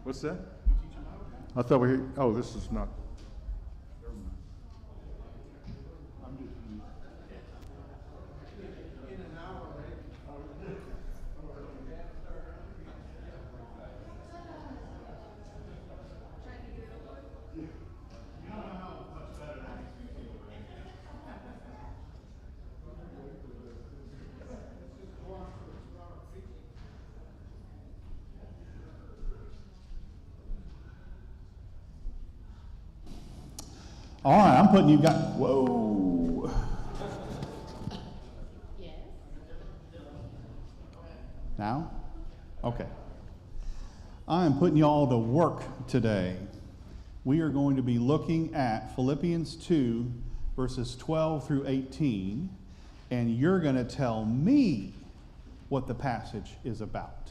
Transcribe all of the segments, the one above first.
What's that? I thought oh, this is not. All right, I'm putting you guys. Whoa. Yes. Now? Okay. I am putting you all to work today. We are going to be looking at Philippians 2, verses 12 through 18, and you're going to tell me what the passage is about.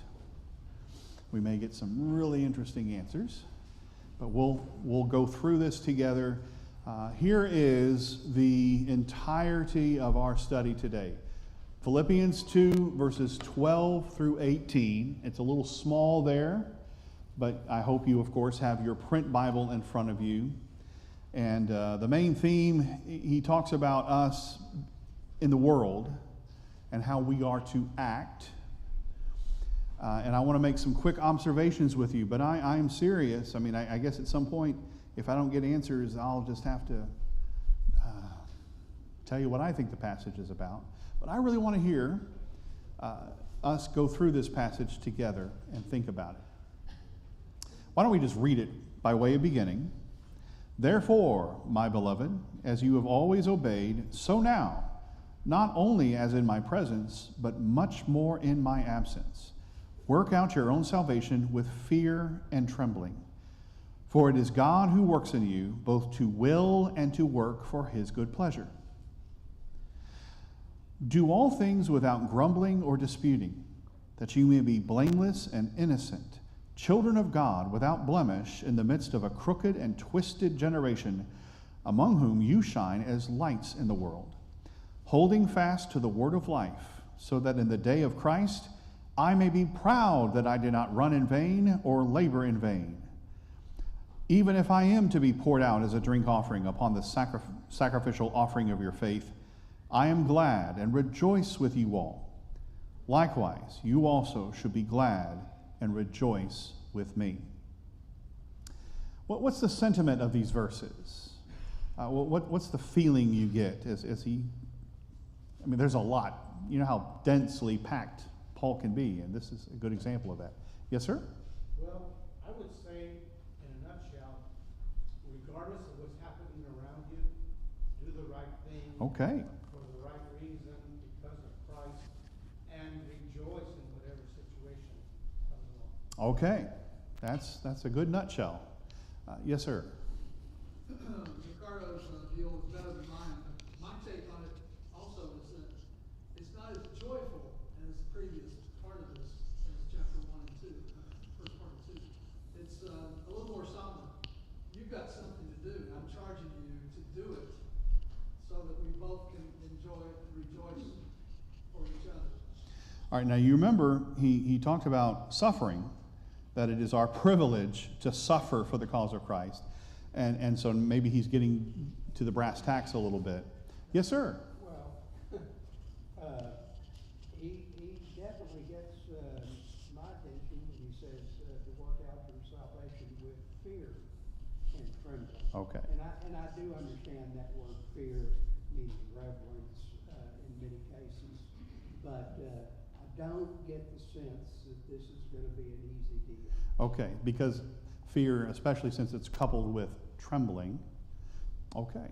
We may get some really interesting answers, but we'll go through this together. Here is the entirety of our study today. Philippians 2, verses 12 through 18. It's a little small there, but I hope you, of course, have your print Bible in front of you. And the main theme, he talks about us in the world and how we are to act. And I want to make some quick observations with you, but I'm serious. I mean, I guess at some point, if I don't get answers, I'll just have to tell you what I think the passage is about. But I really want to hear us go through this passage together and think about it. Why don't we just read it by way of beginning? Therefore, my beloved, as you have always obeyed, so now, not only as in my presence, but much more in my absence, work out your own salvation with fear and trembling. For it is God who works in you, both to will and to work for his good pleasure. Do all things without grumbling or disputing, that you may be blameless and innocent, children of God without blemish in the midst of a crooked and twisted generation, among whom you shine as lights in the world, holding fast to the word of life, so that in the day of Christ I may be proud that I did not run in vain or labor in vain. Even if I am to be poured out as a drink offering upon the sacrificial offering of your faith, I am glad and rejoice with you all. Likewise, you also should be glad and rejoice with me. What's the sentiment of these verses? What's the feeling you get as he... I mean, there's a lot. You know how densely packed Paul can be, and this is a good example of that. Yes, sir? Well, I would say, in a nutshell, regardless of what's happening around you, do the right thing. Okay. For the right reason, because of Christ, and rejoice in whatever situation comes along. Okay. That's a good nutshell. Yes, sir? Ricardo's view was better than mine. My take on it also is that it's not as joyful as the previous part of this, as chapter 1 and 2, first part of 2. It's a little more somber. You've got something to do. I'm charging you to do it so that we both can enjoy and rejoice for each other. All right, now you remember he talked about suffering, that it is our privilege to suffer for the cause of Christ. And so maybe he's getting to the brass tacks a little bit. Yes, sir? Well, he definitely gets my attention when he says to work out your salvation with fear and trembling. Okay. And I do understand that word fear means reverence in many cases, but I don't get the sense that this is going to be an easy deal. Okay, because fear, especially since it's coupled with trembling. Okay.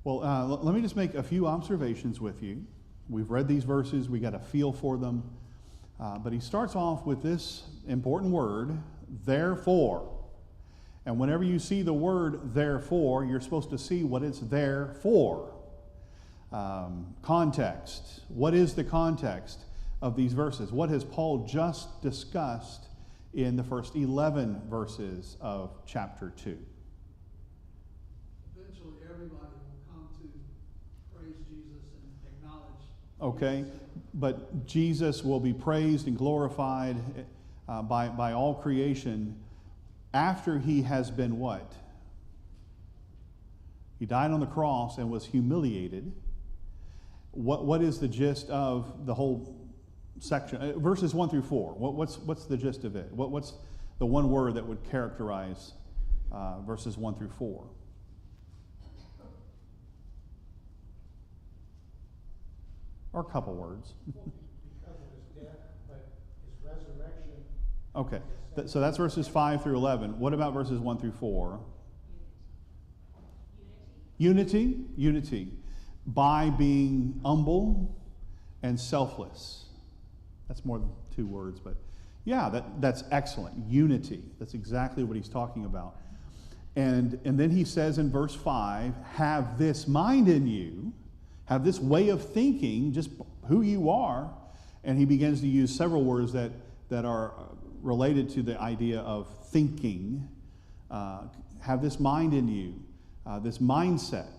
Well, let me just make a few observations with you. We've read these verses. We got a feel for them. But he starts off with this important word, therefore. And whenever you see the word therefore, you're supposed to see what it's there for. Context. What is the context of these verses? What has Paul just discussed in the first 11 verses of chapter 2? Eventually, everybody will come to praise Jesus and acknowledge. Okay, but Jesus will be praised and glorified by all creation after he has been what? He died on the cross and was humiliated. What is the gist of the whole section? Verses 1 through 4. What's the gist of it? What's the one word that would characterize verses 1 through 4? Or a couple words. Because of his death, but his resurrection. Okay, so that's verses 5 through 11. What about verses 1 through 4? Unity. By being humble and selfless. That's more than 2 words, but yeah, that's excellent. Unity. That's exactly what he's talking about. And then he says in verse 5, have this mind in you, have this way of thinking, just who you are. And he begins to use several words that are related to the idea of thinking. Have this mind in you, this mindset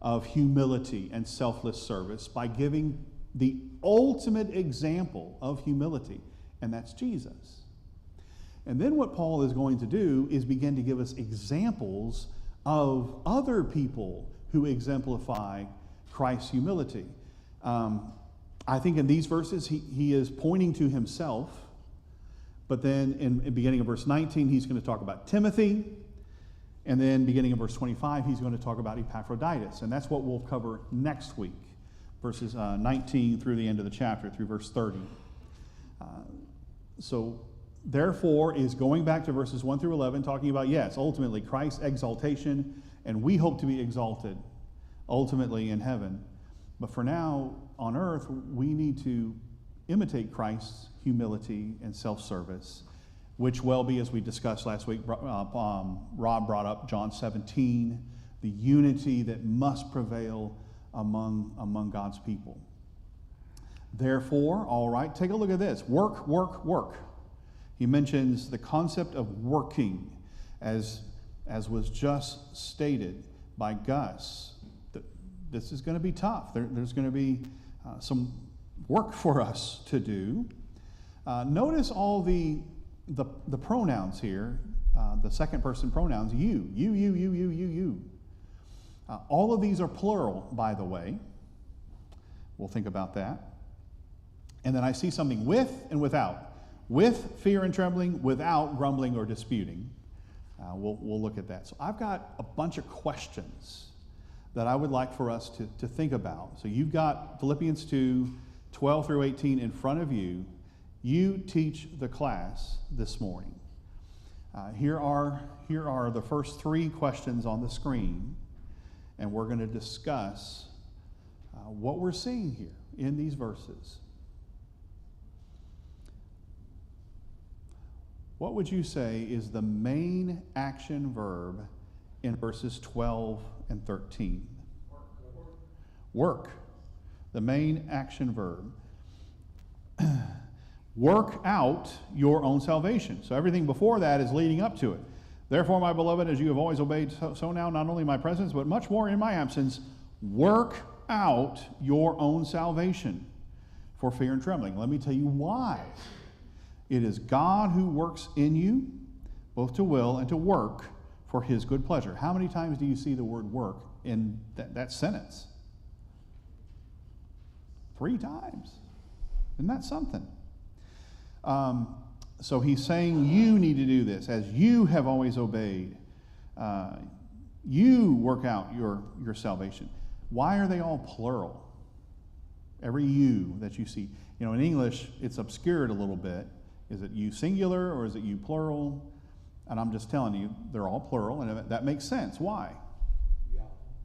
of humility and selfless service by giving the ultimate example of humility, and that's Jesus. And then what Paul is going to do is begin to give us examples of other people who exemplify Christ's humility. I think in these verses he is pointing to himself, but then in beginning of verse 19 he's going to talk about Timothy, and then beginning of verse 25 he's going to talk about Epaphroditus, and that's what we'll cover next week, verses 19 through the end of the chapter, through verse 30. So therefore is going back to verses 1 through 11, talking about, yes, ultimately Christ's exaltation, and we hope to be exalted ultimately in heaven. But for now, on earth, we need to imitate Christ's humility and self-service, which will be, as we discussed last week, Rob brought up John 17, the unity that must prevail among God's people. Therefore, all right, take a look at this. Work, work, work. He mentions the concept of working, as was just stated by Gus. This is going to be tough. There's going to be some work for us to do. Notice all the pronouns here, the second person pronouns, you. All of these are plural, by the way. We'll think about that. And then I see something with and without. With fear and trembling, without grumbling or disputing. We'll look at that. So I've got a bunch of questions that I would like for us to think about. So you've got Philippians 2, 12 through 18 in front of you. You teach the class this morning. Here are the first 3 questions on the screen, and we're going to discuss what we're seeing here in these verses. What would you say is the main action verb in verses 12 and 13? Work. The main action verb. Work out your own salvation. So everything before that is leading up to it. Therefore, my beloved, as you have always obeyed, so now, not only in my presence, but much more in my absence, work out your own salvation for fear and trembling. Let me tell you why. It is God who works in you, both to will and to work for his good pleasure. How many times do you see the word work in that sentence? 3 times. Isn't that something? So he's saying you need to do this as you have always obeyed. You work out your salvation. Why are they all plural? Every you that you see. You know, in English, it's obscured a little bit. Is it you singular or is it you plural? And I'm just telling you, they're all plural, and that makes sense. Why?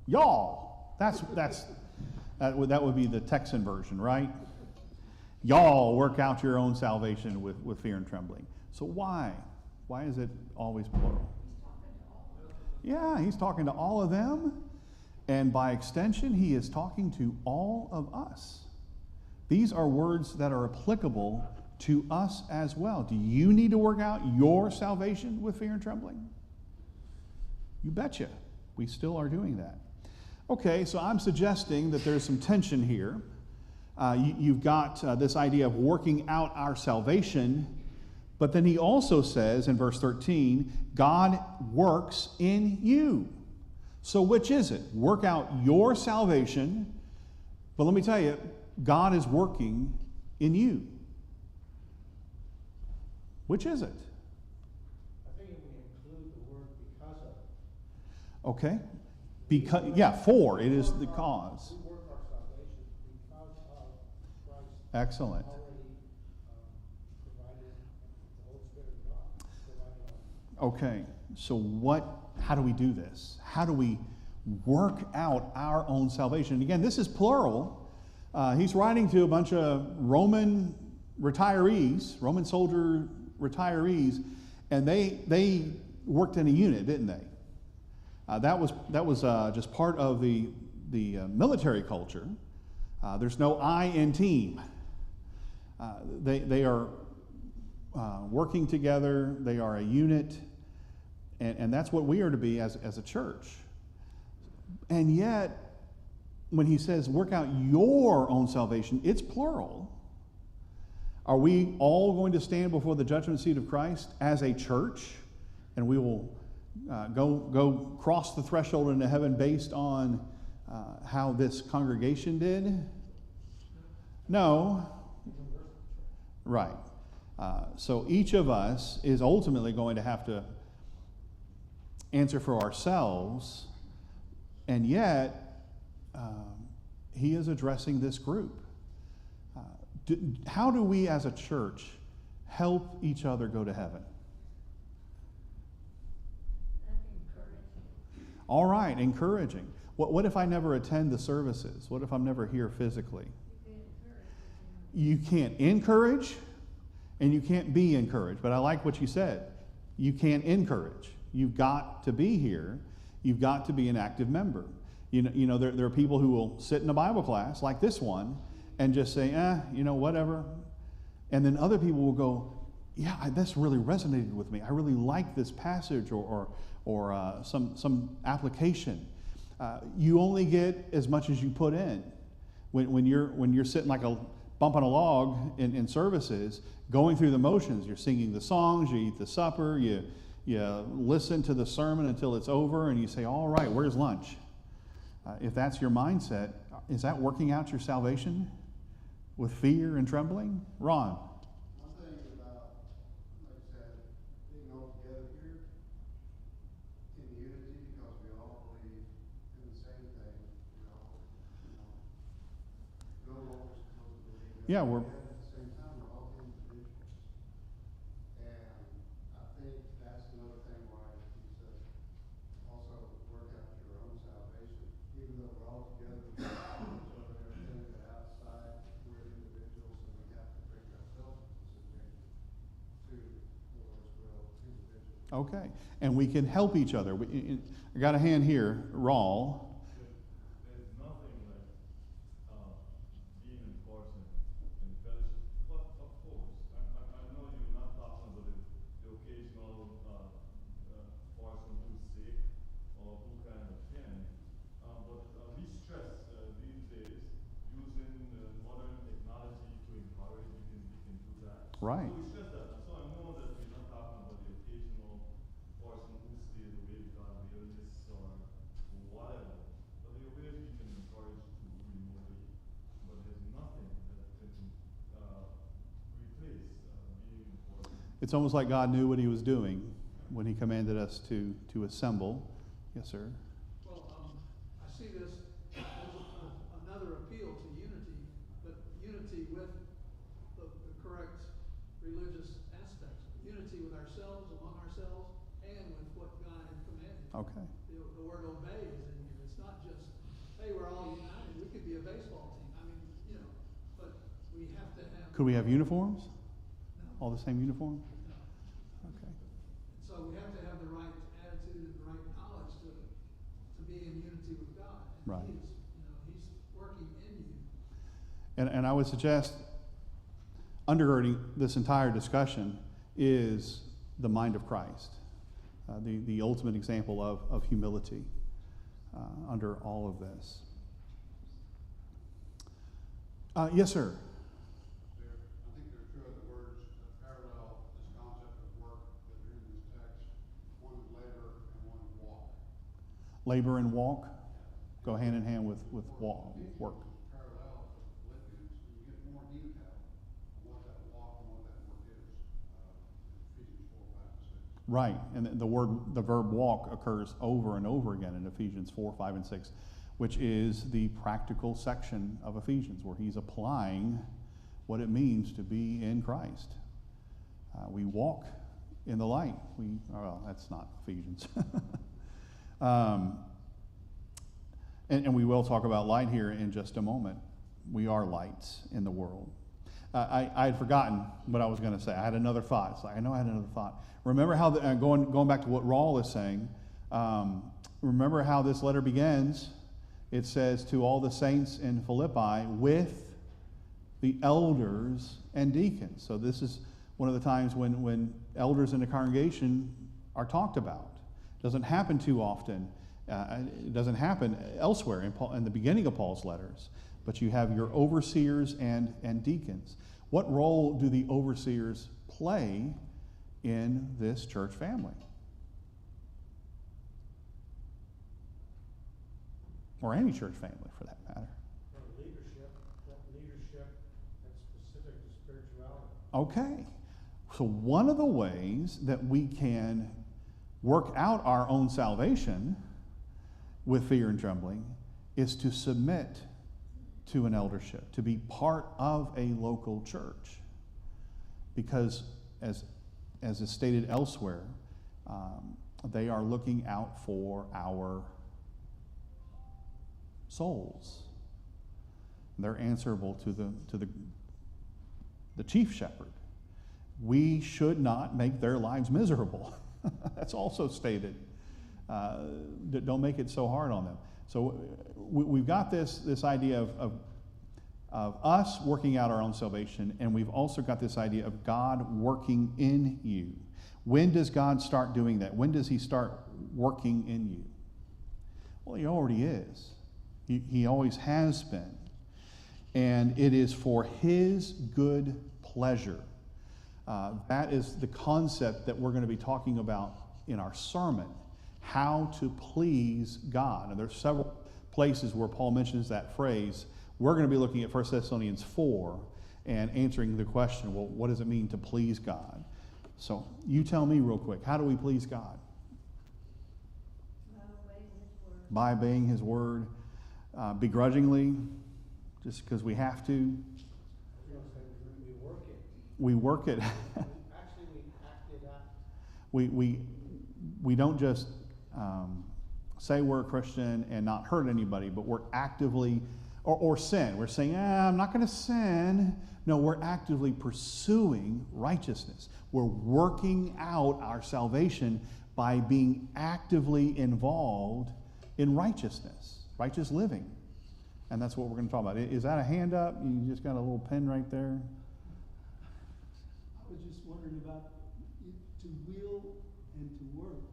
Y'all. That would be the Texan version, right? Y'all work out your own salvation with fear and trembling. So why? Why is it always plural? Yeah, he's talking to all of them, and by extension, he is talking to all of us. These are words that are applicable to us as well. Do you need to work out your salvation with fear and trembling? You betcha. We still are doing that. Okay, so I'm suggesting that there's some tension here. You've got this idea of working out our salvation, But then he also says in verse 13, God works in you. So which is it? Work out your salvation. But let me tell you, God is working in you. Which is it? I think if we include the word because of. Okay. Because, yeah, for, it is the cause. We work our salvation because of Christ. Excellent. Already provided the Holy Spirit of God. Provided all. Okay, so how do we do this? How do we work out our own salvation? And again, this is plural. He's writing to a bunch of Roman retirees, Roman soldier retirees, and they worked in a unit, didn't they? That was just part of the military culture. There's no I in team. They are working together. They are a unit, and that's what we are to be as a church. And yet, when he says work out your own salvation, it's plural. Are we all going to stand before the judgment seat of Christ as a church, and we will go cross the threshold into heaven based on how this congregation did? No. Right. So each of us is ultimately going to have to answer for ourselves, and yet he is addressing this group. How do we as a church help each other go to heaven? All right, encouraging. What if I never attend the services? What if I'm never here physically? You can't encourage, and you can't be encouraged. But I like what you said. You can't encourage. You've got to be here. You've got to be an active member. You know, there are people who will sit in a Bible class like this one and just say, whatever. And then other people will go, yeah, this really resonated with me. I really like this passage or some application. You only get as much as you put in. When you're sitting like a bump on a log in services, going through the motions, you're singing the songs, you eat the supper, you listen to the sermon until it's over, and you say, all right, where's lunch? If that's your mindset, is that working out your salvation with fear and trembling? Ron? One thing about, like I said, being all together here in unity because we all believe in the same thing. We all, know what we're supposed to believe in. Yeah, we're. And at the same time, we're all individuals. And I think that's another thing why he said also work out your own salvation. Even though we're all together, we each other and everything, but outside we're individuals, and we have to bring ourselves into subjection to the Lord's will individually. Okay, and we can help each other. I got a hand here, Raul. There's nothing like being in person and fellowship, but of course, I know you're not talking about the occasional person who's sick or who kind of can, but we stress these days using modern technology to encourage. We can do that. Right. So we stress that. So I know that we're not talking about the occasional person who stays away because of illness or whatever. But there are ways we can encourage to remotely. But there's nothing that can replace being in person. It's almost like God knew what he was doing when he commanded us to assemble. Yes, sir. Well, I see this as another appeal to unity, but unity with the correct religious aspects. Unity with ourselves, among ourselves, and with what God had commanded. Okay. The word obey is in here. It's not just, hey, we're all united. We could be a baseball team. I mean, but we have to have. Could we have uniforms? No. All the same uniform? No. Okay. So we have to have the right attitude and the right knowledge to be in unity with God. And Right. He's working in you. And I would suggest undergirding this entire discussion is the mind of Christ, the ultimate example of humility under all of this. Yes, sir. I think there are two other words that parallel this Labor and walk go hand in hand with walk, work. Parallel to Philippians, you get more detail on what that walk and what that work is, in Ephesians 4, 5, and 6. Right, and the verb walk occurs over and over again in Ephesians 4, 5, and 6, which is the practical section of Ephesians, where he's applying what it means to be in Christ. We walk in the light. Well, that's not Ephesians. And we will talk about light here in just a moment. We are lights in the world. I had forgotten what I was going to say. I had another thought. It's like, I know I had another thought. Remember how, going back to what Raul is saying, remember how this letter begins. It says, to all the saints in Philippi with the elders and deacons. So this is one of the times when elders in the congregation are talked about. It doesn't happen too often. It doesn't happen elsewhere in the beginning of Paul's letters. But you have your overseers and deacons. What role do the overseers play in this church family? Or any church family, for that matter. For leadership, that's specific to spirituality. Okay. So one of the ways that we can work out our own salvation with fear and trembling is to submit to an eldership, to be part of a local church. Because as is stated elsewhere, they are looking out for our souls. They're answerable to the chief shepherd. We should not make their lives miserable. That's also stated. Don't make it so hard on them. So we've got this idea of us working out our own salvation, and we've also got this idea of God working in you. When does God start doing that? When does he start working in you? Well, he already is. He always has been. And it is for his good pleasure. That is the concept that we're going to be talking about in our sermon. How to please God. And there's several places where Paul mentions that phrase. We're going to be looking at 1 Thessalonians 4 and answering the question, well, what does it mean to please God? So you tell me real quick, how do we please God? By obeying his word. Begrudgingly, just because we have to. We work it. Actually, we act it out. We don't just say we're a Christian and not hurt anybody, but we're actively, or sin. We're saying, I'm not going to sin. No, we're actively pursuing righteousness. We're working out our salvation by being actively involved in righteousness, righteous living. And that's what we're going to talk about. Is that a hand up? You just got a little pen right there. I was just wondering about to will and to work.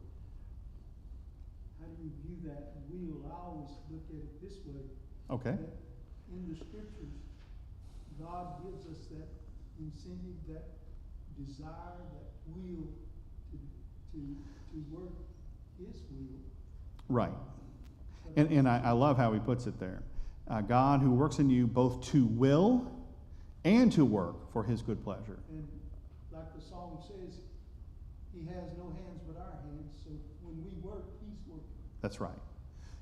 How do you view that will? I always look at it this way. Okay. That in the scriptures, God gives us that incentive, that desire, that will to work his will. Right. And I love how he puts it there. God who works in you both to will and to work for his good pleasure. And like the song says, he has no hands but our hands. So when we work, he's working. That's right.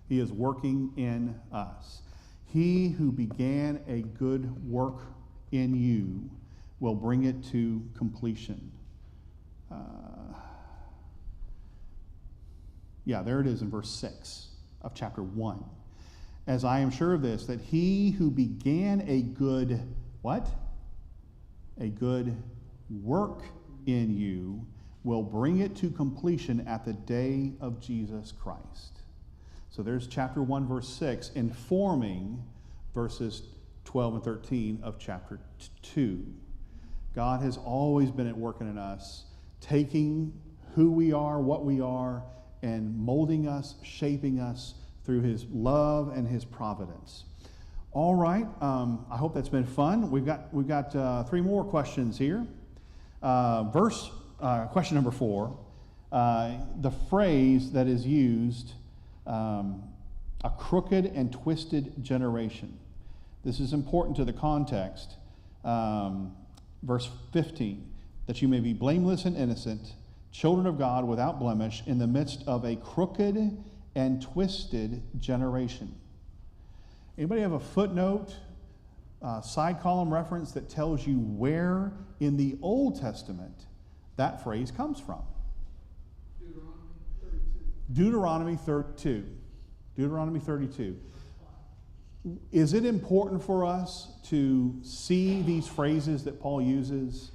He is working in us. He who began a good work in you will bring it to completion. There it is in verse 6 of chapter 1. As I am sure of this, that he who began a good, what? A good work in you will bring it to completion at the day of Jesus Christ. So there's chapter 1, verse 6, informing verses 12 and 13 of chapter 2. God has always been at work in us, taking who we are, what we are, and molding us, shaping us through his love and his providence. All right, I hope that's been fun. We've got 3 more questions here. Question number 4, the phrase that is used a crooked and twisted generation. This is important to the context. Verse 15, that you may be blameless and innocent, children of God without blemish, in the midst of a crooked and twisted generation. Anybody have a footnote, side column reference that tells you where in the Old Testament that phrase comes from? Deuteronomy 32. Deuteronomy 32. Is it important for us to see these phrases that Paul uses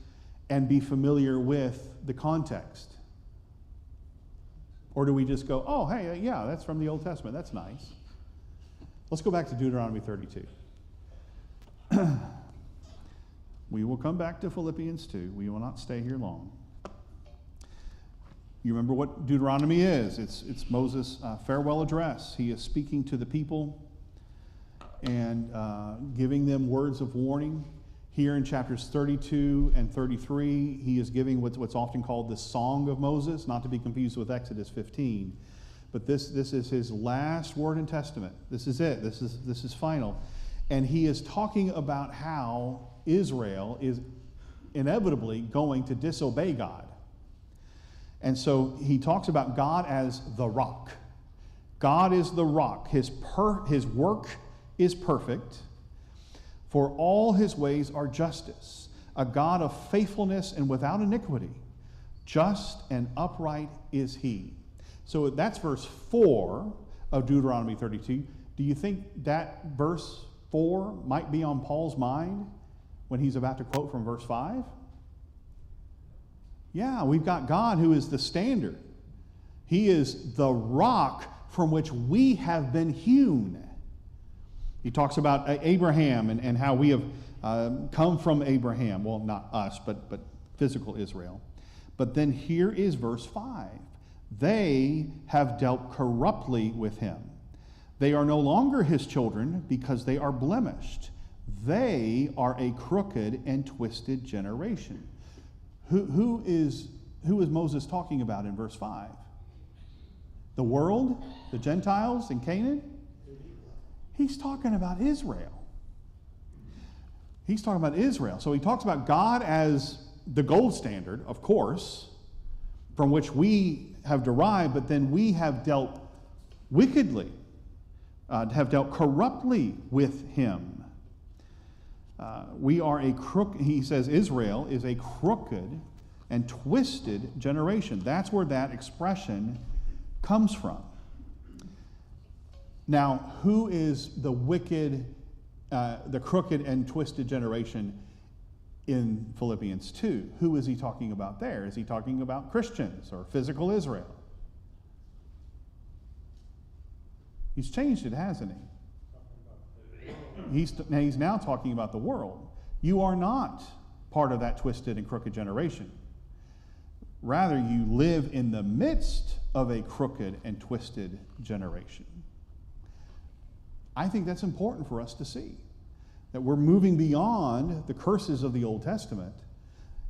and be familiar with the context? Or do we just go, oh, hey, yeah, that's from the Old Testament. That's nice. Let's go back to Deuteronomy 32. We will come back to Philippians 2. We will not stay here long. You remember what Deuteronomy is. It's Moses' farewell address. He is speaking to the people and giving them words of warning. Here in chapters 32 and 33, he is giving what's often called the Song of Moses, not to be confused with Exodus 15. But this is his last word and testament. This is it. This is final. And he is talking about how Israel is inevitably going to disobey God. And so he talks about God as the rock. God is the rock. His work is perfect, for all his ways are justice, a God of faithfulness and without iniquity. Just and upright is he. So that's verse 4 of Deuteronomy 32. Do you think that verse 4 might be on Paul's mind when he's about to quote from verse 5? Yeah, we've got God who is the standard. He is the rock from which we have been hewn. He talks about Abraham and how we have come from Abraham. Well, not us, but physical Israel. But then here is verse 5. They have dealt corruptly with him. They are no longer his children because they are blemished. They are a crooked and twisted generation. Who is Moses talking about in verse 5? The world? The Gentiles in Canaan? He's talking about Israel. He's talking about Israel. So he talks about God as the gold standard, of course, from which we have derived, but then we have dealt wickedly, have dealt corruptly with him. We are a crooked, he says Israel is a crooked and twisted generation. That's where that expression comes from. Now, who is the wicked, the crooked and twisted generation in Philippians 2? Who is he talking about there? Is he talking about Christians or physical Israel? He's changed it, hasn't he? He's now talking about the world. You are not part of that twisted and crooked generation. Rather, you live in the midst of a crooked and twisted generation. I think that's important for us to see, that we're moving beyond the curses of the Old Testament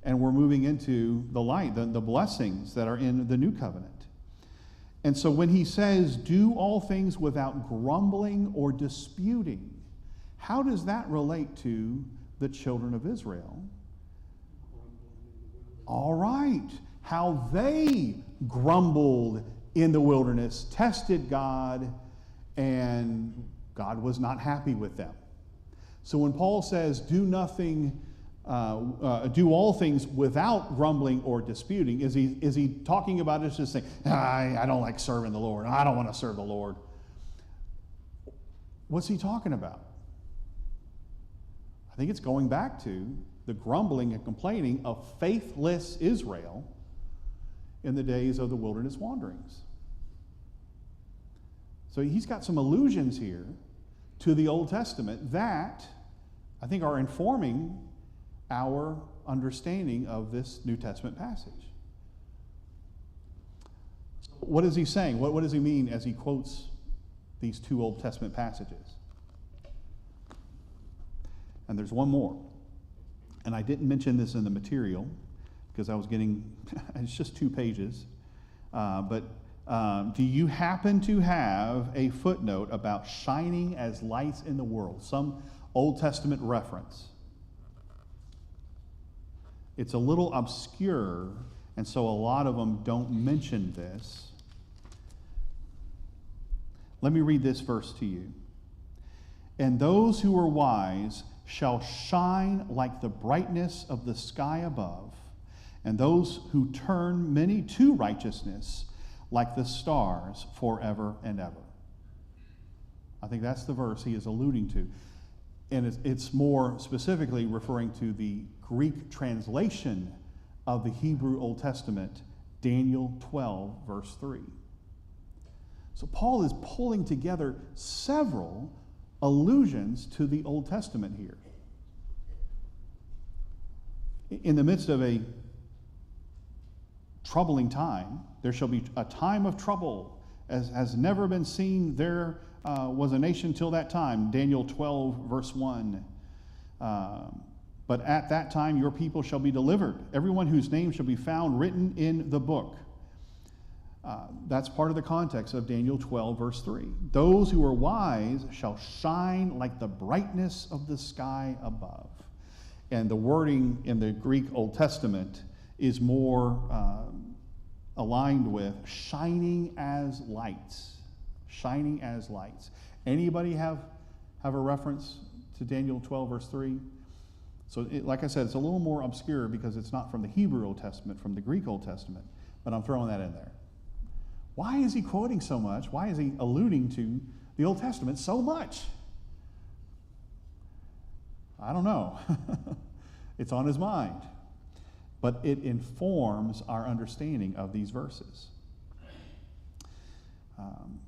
and we're moving into the light, the blessings that are in the New Covenant. And so when he says, do all things without grumbling or disputing, how does that relate to the children of Israel? All right. How they grumbled in the wilderness, tested God, and God was not happy with them. So when Paul says, do all things without grumbling or disputing, is he talking about it just saying, I don't like serving the Lord. I don't want to serve the Lord. What's he talking about? I think it's going back to the grumbling and complaining of faithless Israel in the days of the wilderness wanderings. So he's got some allusions here to the Old Testament that I think are informing our understanding of this New Testament passage. What is he saying? What does he mean as he quotes these two Old Testament passages? And there's one more. And I didn't mention this in the material because I was getting, it's just 2 pages. But Do you happen to have a footnote about shining as lights in the world? Some Old Testament reference. It's a little obscure, and so a lot of them don't mention this. Let me read this verse to you. And those who are wise shall shine like the brightness of the sky above, and those who turn many to righteousness like the stars forever and ever. I think that's the verse he is alluding to. And it's more specifically referring to the Greek translation of the Hebrew Old Testament, Daniel 12, verse 3. So Paul is pulling together several allusions to the Old Testament here. In the midst of a troubling time, there shall be a time of trouble, as has never been seen. There was a nation till that time, Daniel 12, verse 1. But at that time your people shall be delivered, everyone whose name shall be found written in the book. That's part of the context of Daniel 12, verse 3. Those who are wise shall shine like the brightness of the sky above. And the wording in the Greek Old Testament is more aligned with shining as lights. Shining as lights. Anybody have a reference to Daniel 12, verse 3? So, like I said, it's a little more obscure because it's not from the Hebrew Old Testament, from the Greek Old Testament, but I'm throwing that in there. Why is he quoting so much? Why is he alluding to the Old Testament so much? I don't know. It's on his mind. But it informs our understanding of these verses.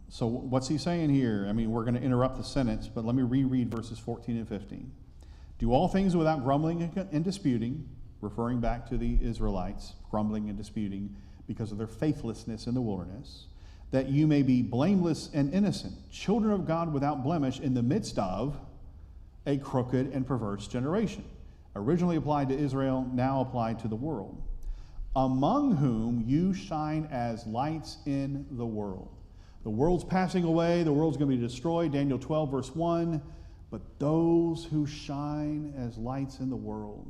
So what's he saying here? I mean, we're going to interrupt the sentence, but let me reread verses 14 and 15. Do all things without grumbling and disputing, referring back to the Israelites, grumbling and disputing because of their faithlessness in the wilderness, that you may be blameless and innocent, children of God without blemish in the midst of a crooked and perverse generation. Originally applied to Israel, now applied to the world, among whom you shine as lights in the world. The world's passing away, the world's going to be destroyed, Daniel 12, verse 1. But those who shine as lights in the world,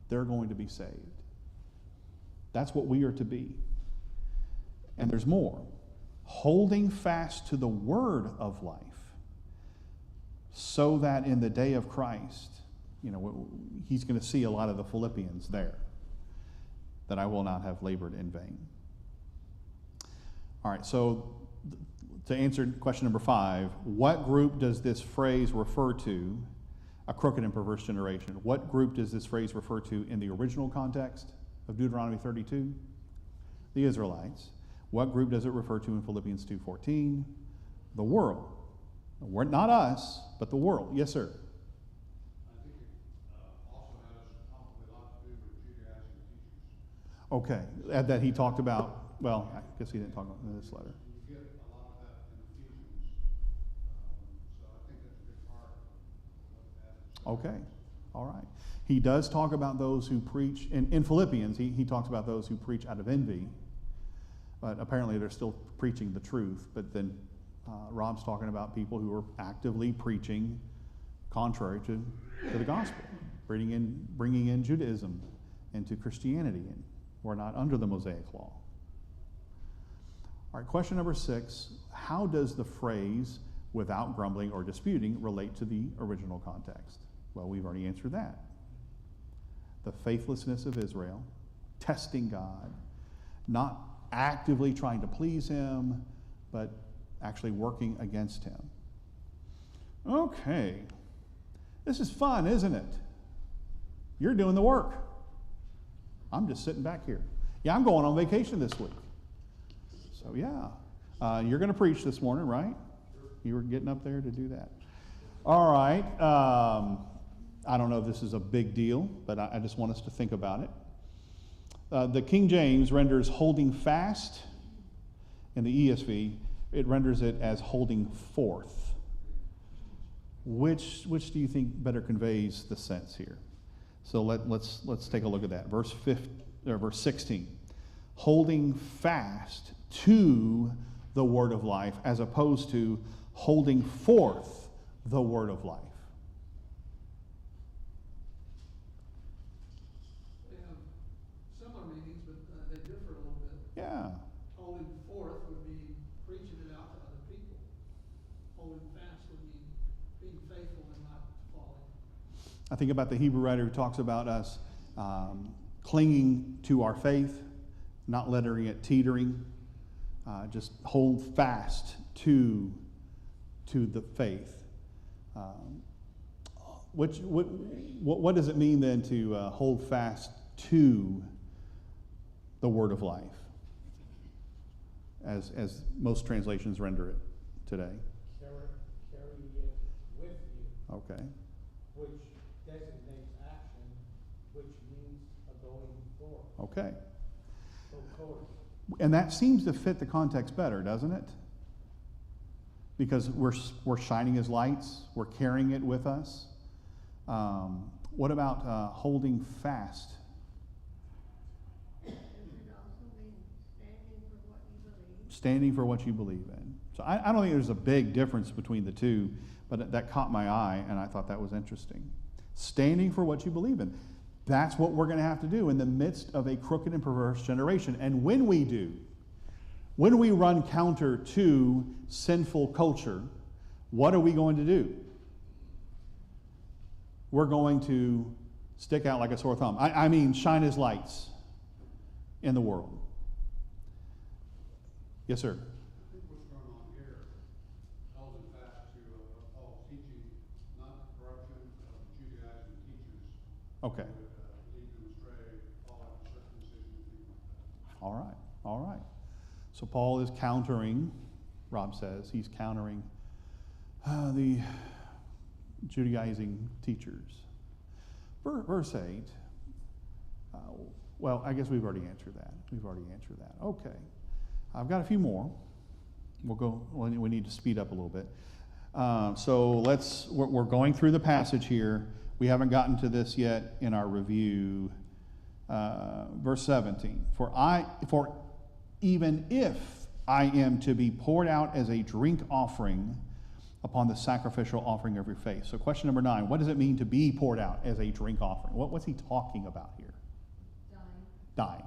they're going to be saved. That's what we are to be. And there's more. Holding fast to the word of life, so that in the day of Christ, he's going to see a lot of the Philippians there, that I will not have labored in vain. All right, so to answer question number 5, what group does this phrase refer to, a crooked and perverse generation? What group does this phrase refer to in the original context of Deuteronomy 32? The Israelites. What group does it refer to in Philippians 2:14? The world. Not us, but the world. Yes, sir. I think it also has probably a lot to do with Judaizing teachers. Okay, that he talked about, well, I guess he didn't talk about it in this letter. You get a lot of that in Ephesians. So I think that's a big part of what that is. Okay, all right. He does talk about those who preach, in Philippians, he talks about those who preach out of envy, but apparently they're still preaching the truth. But then Rob's talking about people who are actively preaching contrary to the gospel, bringing in Judaism into Christianity, and we're not under the Mosaic law. All right, question number 6, how does the phrase without grumbling or disputing relate to the original context? Well, we've already answered that. The faithlessness of Israel, testing God, not actively trying to please him, but actually working against him. Okay, this is fun, isn't it? You're doing the work. I'm just sitting back here. Yeah, I'm going on vacation this week. So yeah, you're going to preach this morning, right? You were getting up there to do that. All right. I don't know if this is a big deal, but I just want us to think about it. The King James renders holding fast. In the ESV, it renders it as holding forth. Which do you think better conveys the sense here? So let's take a look at that. Verse 16. Holding fast to the word of life as opposed to holding forth the word of life? They have similar meanings, but they differ a little bit. Yeah. Holding forth would mean preaching it out to other people. Holding fast would mean being faithful and not falling. I think about the Hebrew writer who talks about us clinging to our faith, not letting it teetering. Just hold fast to the faith. What does it mean then to hold fast to the word of life, as most translations render it today? Carry it with you, Okay. which designates action, which means a going forth. Okay. Of course. And that seems to fit the context better, doesn't it? Because we're shining his lights, we're carrying it with us. What about holding fast? It could also mean standing for what you believe. Standing for what you believe in. So I don't think there's a big difference between the two, but that caught my eye, and I thought that was interesting. Standing for what you believe in. That's what we're going to have to do in the midst of a crooked and perverse generation. And when we do, when we run counter to sinful culture, what are we going to do? We're going to stick out like a sore thumb. I mean, shine his lights in the world. Yes, sir. I think what's going on here, holding fast to Paul's teaching, not the corruption of Judaizing teachers. Okay. Who would lead them astray, fall out of circumcision, things like that. All right. All right. So Paul is countering, Rob says, he's countering the Judaizing teachers. Verse 8. Well, I guess we've already answered that. Okay. I've got a few more. We need to speed up a little bit. So we're going through the passage here. We haven't gotten to this yet in our review. Verse 17. For even if I am to be poured out as a drink offering upon the sacrificial offering of your faith. So question number 9, what does it mean to be poured out as a drink offering? What's he talking about here? Dying.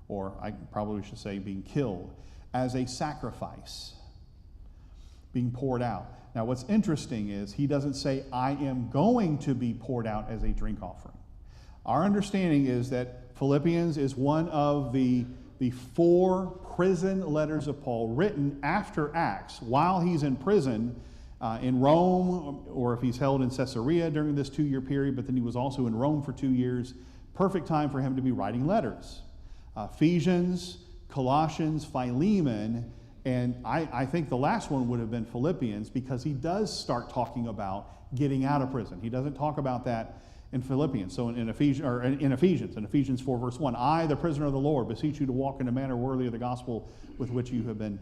Or I probably should say being killed as a sacrifice. Being poured out. Now what's interesting is he doesn't say, I am going to be poured out as a drink offering. Our understanding is that Philippians is one of the 4 prison letters of Paul written after Acts, while he's in prison in Rome, or if he's held in Caesarea during this 2-year period, but then he was also in Rome for 2 years. Perfect time for him to be writing letters. Ephesians, Colossians, Philemon, and I think the last one would have been Philippians, because he does start talking about getting out of prison. He doesn't talk about that in Philippians. So in Ephesians 4, verse 1, I, the prisoner of the Lord, beseech you to walk in a manner worthy of the gospel with which you have been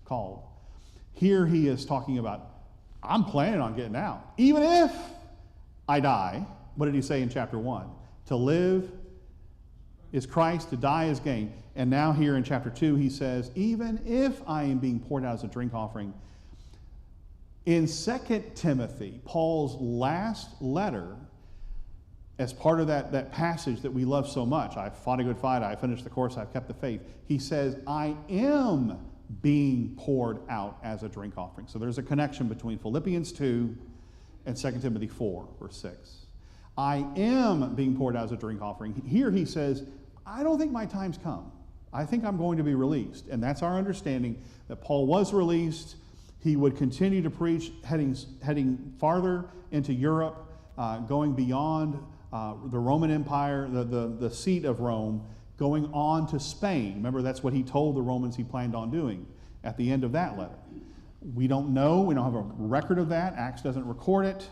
called. Here he is talking about, I'm planning on getting out. Even if I die, what did he say in chapter 1? To live is Christ, to die is gain. And now here in chapter 2, he says, even if I am being poured out as a drink offering. In 2 Timothy, Paul's last letter, as part of that passage that we love so much, I fought a good fight, I finished the course, I've kept the faith. He says, I am being poured out as a drink offering. So there's a connection between Philippians 2 and 2 Timothy 4, verse 6. I am being poured out as a drink offering. Here he says, I don't think my time's come. I think I'm going to be released. And that's our understanding, that Paul was released. He would continue to preach, heading farther into Europe, going beyond the Roman Empire, the seat of Rome, going on to Spain. Remember, that's what he told the Romans he planned on doing at the end of that letter. We don't know. We don't have a record of that. Acts doesn't record it.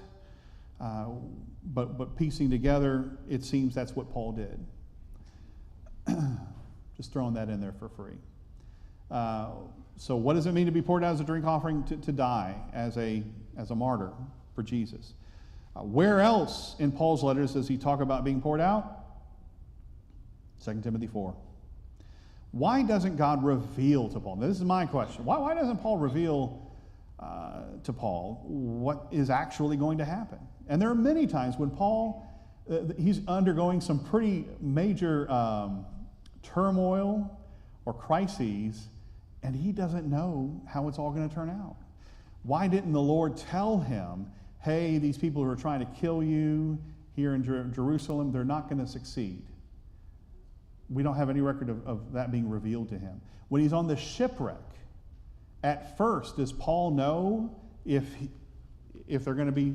But piecing together, it seems that's what Paul did. Just throwing that in there for free. So what does it mean to be poured out as a drink offering? To die as a martyr for Jesus. Where else in Paul's letters does he talk about being poured out? 2 Timothy 4. Why doesn't God reveal to Paul? Now, this is my question. Why doesn't Paul reveal to Paul what is actually going to happen? And there are many times when Paul, he's undergoing some pretty major turmoil or crises, and he doesn't know how it's all going to turn out. Why didn't the Lord tell him, hey, these people who are trying to kill you here in Jerusalem, they're not going to succeed? We don't have any record of that being revealed to him. When he's on the shipwreck, at first, does Paul know if they're going to be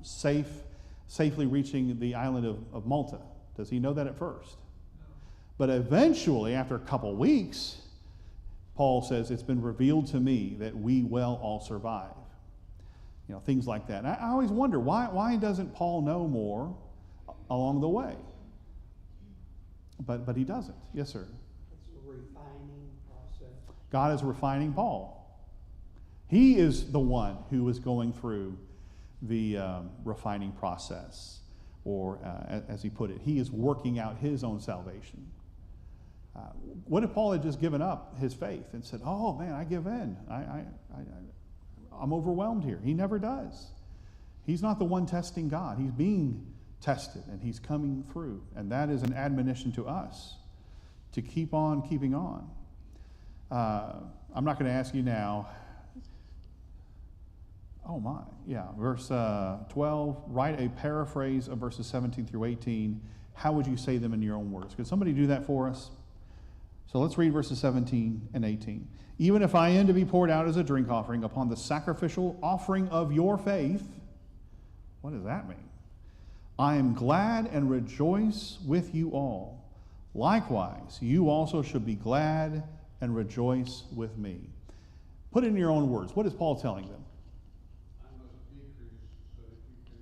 safely reaching the island of Malta? Does he know that at first? No. But eventually, after a couple weeks, Paul says, it's been revealed to me that we will all survive. You know, things like that. And I always wonder, why doesn't Paul know more along the way? But he doesn't. Yes, sir. It's a refining process. God is refining Paul. He is the one who is going through the refining process, or as he put it, he is working out his own salvation. What if Paul had just given up his faith and said, oh man, I give in. I'm overwhelmed here. He never does. He's not the one testing God. He's being tested, and he's coming through. And that is an admonition to us to keep on keeping on. I'm not going to ask you now. Oh my, yeah. Verse 12, write a paraphrase of verses 17 through 18. How would you say them in your own words? Could somebody do that for us? So let's read verses 17 and 18. Even if I am to be poured out as a drink offering upon the sacrificial offering of your faith, what does that mean? I am glad and rejoice with you all. Likewise, you also should be glad and rejoice with me. Put it in your own words. What is Paul telling them? I must decrease so that you can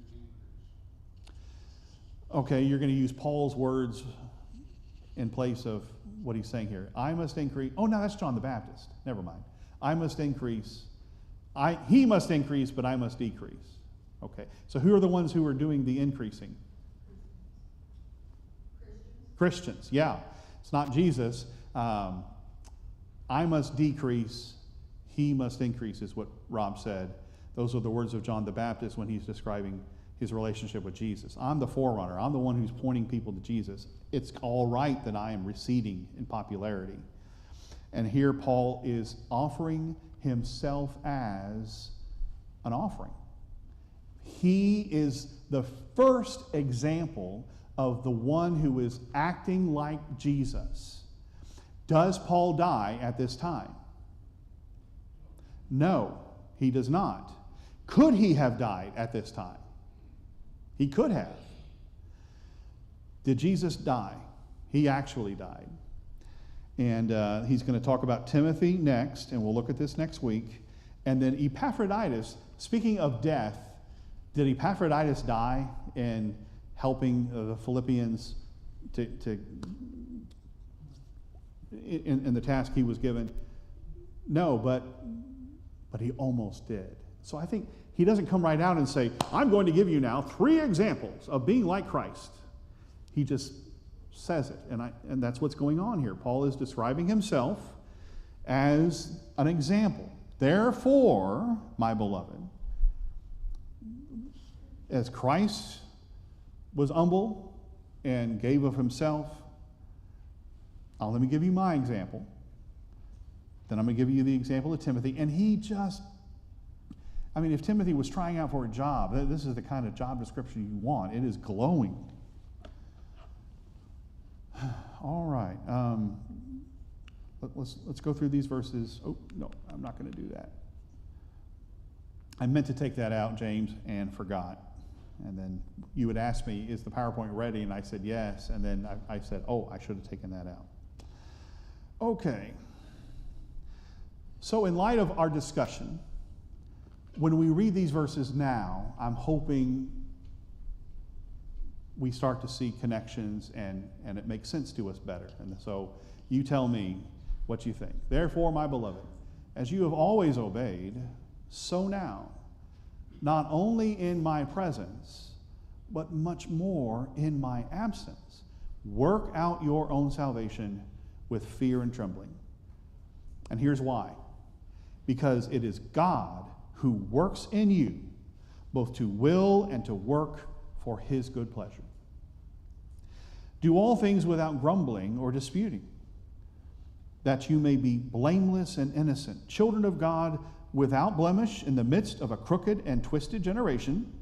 increase. Okay, you're going to use Paul's words in place of what he's saying here. I must increase. Oh, no, that's John the Baptist. Never mind. I must increase. He must increase, but I must decrease. Okay, so who are the ones who are doing the increasing? Christians, yeah. It's not Jesus. I must decrease, he must increase, is what Rob said. Those are the words of John the Baptist when he's describing his relationship with Jesus. I'm the forerunner. I'm the one who's pointing people to Jesus. It's all right that I am receding in popularity. And here Paul is offering himself as an offering. He is the first example of the one who is acting like Jesus. Does Paul die at this time? No, he does not. Could he have died at this time? He could have. Did Jesus die? He actually died. And he's going to talk about Timothy next, and we'll look at this next week. And then Epaphroditus, speaking of death, did Epaphroditus die in helping the Philippians in the task he was given? No, but he almost did. So I think he doesn't come right out and say, I'm going to give you now 3 examples of being like Christ. He just says it, and that's what's going on here. Paul is describing himself as an example. Therefore, my beloved, as Christ was humble and gave of himself, let me give you my example. Then I'm going to give you the example of Timothy. And he just, if Timothy was trying out for a job, this is the kind of job description you want. It is glowing. All right. Let's go through these verses. Oh, no, I'm not going to do that. I meant to take that out, James, and forgot. And then you would ask me, is the PowerPoint ready? And I said, yes. And then I said, oh, I should have taken that out. Okay. So in light of our discussion, when we read these verses now, I'm hoping we start to see connections and it makes sense to us better. And so you tell me what you think. Therefore, my beloved, as you have always obeyed, so now, not only in my presence, but much more in my absence, work out your own salvation with fear and trembling. And here's why. Because it is God who works in you, both to will and to work for his good pleasure. Do all things without grumbling or disputing, that you may be blameless and innocent, children of God without blemish in the midst of a crooked and twisted generation,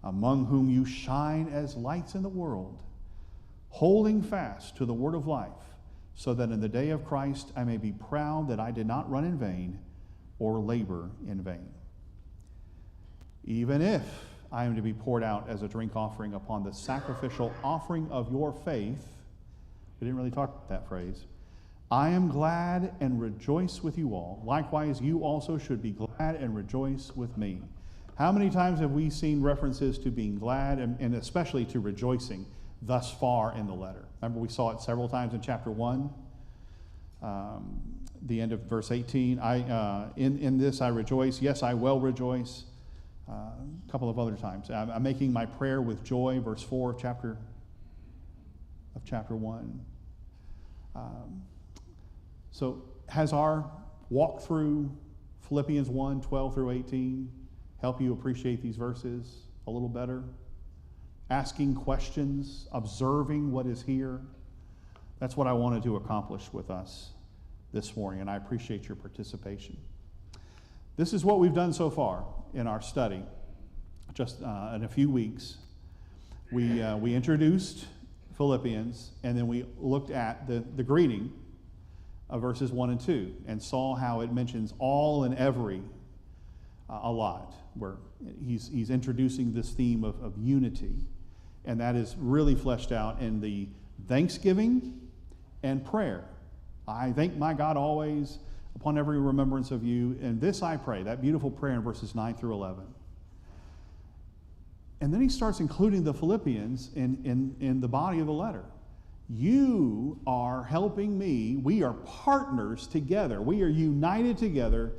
among whom you shine as lights in the world, holding fast to the word of life, so that in the day of Christ I may be proud that I did not run in vain or labor in vain. Even if I am to be poured out as a drink offering upon the sacrificial offering of your faith, we didn't really talk that phrase, I am glad and rejoice with you all. Likewise, you also should be glad and rejoice with me. How many times have we seen references to being glad and especially to rejoicing thus far in the letter? Remember, we saw it several times in chapter 1, the end of verse 18. In this I rejoice. Yes, I will rejoice. A couple of other times. I'm making my prayer with joy, verse 4 of chapter 1. So has our walk through Philippians 1, 12 through 18 help you appreciate these verses a little better? Asking questions, observing what is here. That's what I wanted to accomplish with us this morning, and I appreciate your participation. This is what we've done so far in our study. Just in a few weeks, we introduced Philippians, and then we looked at the greeting of verses 1 and 2 and saw how it mentions all and every a lot, where he's introducing this theme of unity, and that is really fleshed out in the thanksgiving and prayer. I thank my God always upon every remembrance of you, and this I pray, that beautiful prayer in verses 9 through 11. And then he starts including the Philippians in the body of the letter. You are helping me. We are partners together. We are united together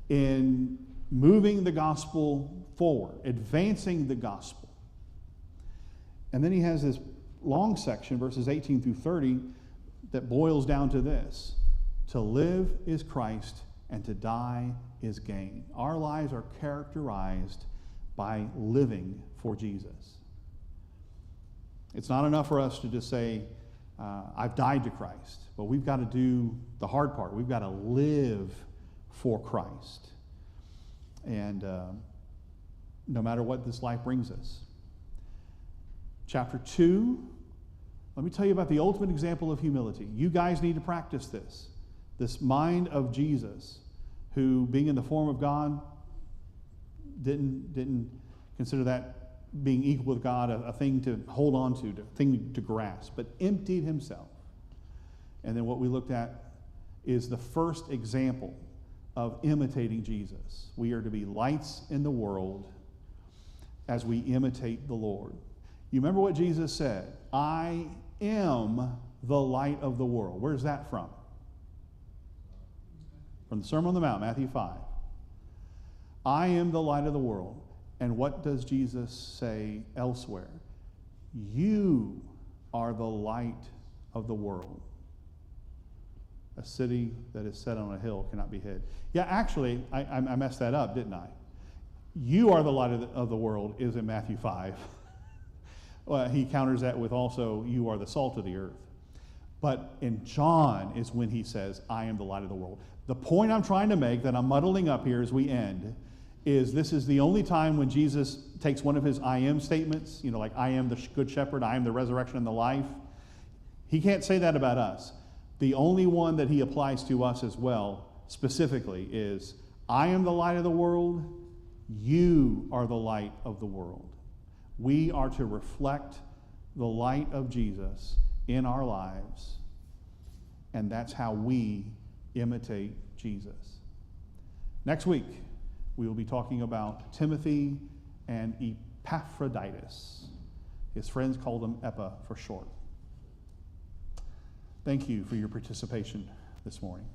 in moving the gospel forward, advancing the gospel. And then he has this long section, verses 18 through 30, that boils down to this. To live is Christ, and to die is gain. Our lives are characterized by living for Jesus. It's not enough for us to just say, I've died to Christ. But we've got to do the hard part. We've got to live for Christ. And no matter what this life brings us. Chapter 2, let me tell you about the ultimate example of humility. You guys need to practice this. This mind of Jesus, who, being in the form of God, didn't consider that being equal with God a thing to hold on to, a thing to grasp, but emptied himself. And then what we looked at is the first example of imitating Jesus. We are to be lights in the world as we imitate the Lord. You remember what Jesus said? I am the light of the world. Where's that from? From the Sermon on the Mount, Matthew 5. I am the light of the world. And what does Jesus say elsewhere? You are the light of the world. A city that is set on a hill cannot be hid. Yeah, actually, I messed that up, didn't I? You are the light of the world is in Matthew 5. Well, he counters that with also, you are the salt of the earth. But in John is when he says, I am the light of the world. The point I'm trying to make, that I'm muddling up here as we end, is this is the only time when Jesus takes one of his I am statements, like I am the good shepherd, I am the resurrection and the life. He can't say that about us. The only one that he applies to us as well, specifically, is I am the light of the world, you are the light of the world. We are to reflect the light of Jesus in our lives, and that's how we imitate Jesus. Next week, we will be talking about Timothy and Epaphroditus. His friends called him Epa for short. Thank you for your participation this morning.